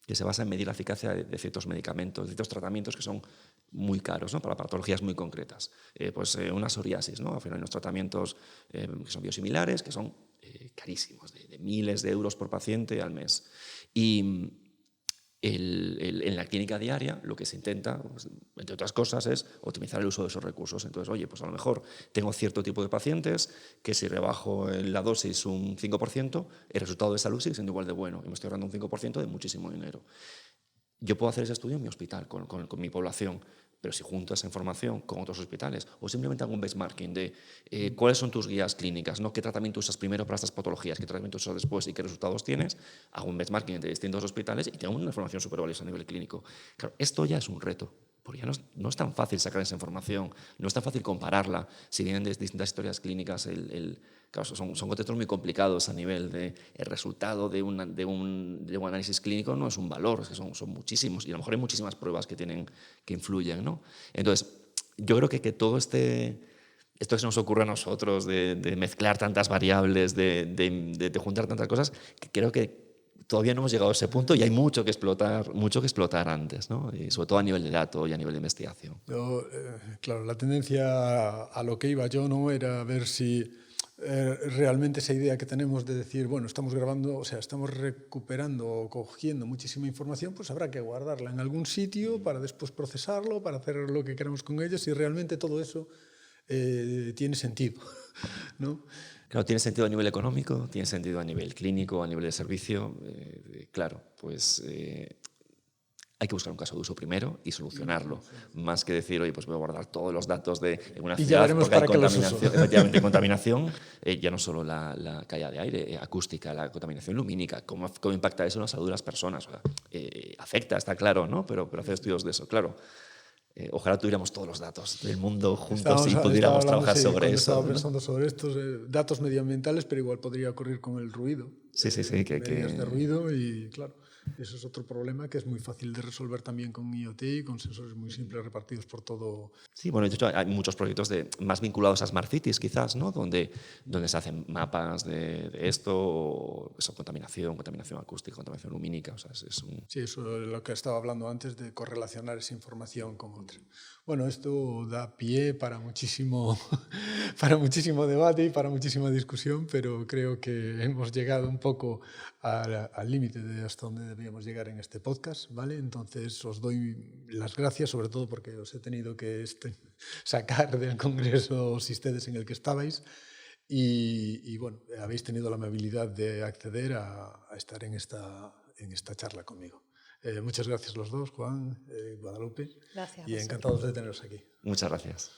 que se basa en medir la eficacia de ciertos medicamentos, de ciertos tratamientos que son muy caros, ¿no? Para patologías muy concretas. Una psoriasis, ¿no? Al final hay unos tratamientos que son biosimilares, que son carísimos, de miles de euros por paciente al mes. Y en la clínica diaria lo que se intenta, pues, entre otras cosas, es optimizar el uso de esos recursos. Entonces, oye, pues a lo mejor tengo cierto tipo de pacientes que si rebajo la dosis un 5%, el resultado de salud sigue siendo igual de bueno y me estoy ahorrando un 5% de muchísimo dinero. Yo puedo hacer ese estudio en mi hospital, con mi población, pero si junto esa información con otros hospitales o simplemente hago un benchmarking de cuáles son tus guías clínicas, ¿no? ¿Qué tratamiento usas primero para estas patologías? ¿Qué tratamiento usas después y qué resultados tienes? Hago un benchmarking entre distintos hospitales y tengo una información súper valiosa a nivel clínico. Claro, esto ya es un reto, porque ya no es tan fácil sacar esa información, no es tan fácil compararla. Si vienen de distintas historias clínicas, claro, son contextos muy complicados a nivel de el resultado de un análisis clínico no es un valor, es que son muchísimos y a lo mejor hay muchísimas pruebas que influyen, ¿no? Entonces, yo creo que todo esto que se nos ocurre a nosotros de mezclar tantas variables, de juntar tantas cosas, que creo que todavía no hemos llegado a ese punto y hay mucho que explotar antes, ¿no? Y sobre todo a nivel de datos y a nivel de investigación. Claro, la tendencia a lo que iba yo no era ver si realmente esa idea que tenemos de decir, bueno, estamos grabando, o sea, estamos recuperando o cogiendo muchísima información, pues habrá que guardarla en algún sitio para después procesarlo, para hacer lo que queramos con ella, si realmente todo eso tiene sentido, ¿no? Claro, tiene sentido a nivel económico, tiene sentido a nivel clínico, a nivel de servicio. Claro, pues hay que buscar un caso de uso primero y solucionarlo, más que decir, oye, pues voy a guardar todos los datos de una ciudad porque hay contaminación. Efectivamente, contaminación, ya no solo la calidad de aire, acústica, la contaminación lumínica, cómo impacta eso en la salud de las personas. O sea, afecta, está claro, ¿no? Pero hacer estudios de eso, claro. Ojalá tuviéramos todos los datos del mundo juntos y pudiéramos trabajar sobre eso. Estaba pensando sobre estos datos medioambientales, pero igual podría ocurrir con el ruido. Sí. Medidas de ruido y, claro, eso es otro problema que es muy fácil de resolver también con IoT y con sensores muy simples repartidos por todo. Sí, bueno, de hecho hay muchos proyectos más vinculados a Smart Cities, quizás, ¿no? Donde se hacen mapas de esto, o eso, contaminación acústica, contaminación lumínica. O sea, Sí, eso es lo que estaba hablando antes de correlacionar esa información con otra. Bueno, esto da pie para muchísimo debate y para muchísima discusión, pero creo que hemos llegado un poco al límite de hasta donde debíamos llegar en este podcast, ¿vale? Entonces os doy las gracias, sobre todo porque os he tenido que sacar del congreso Sistedes en el que estabais y bueno, habéis tenido la amabilidad de acceder a estar en esta charla conmigo. Muchas gracias los dos, Juan, Guadalupe. Gracias. Y encantados de teneros aquí. Muchas gracias.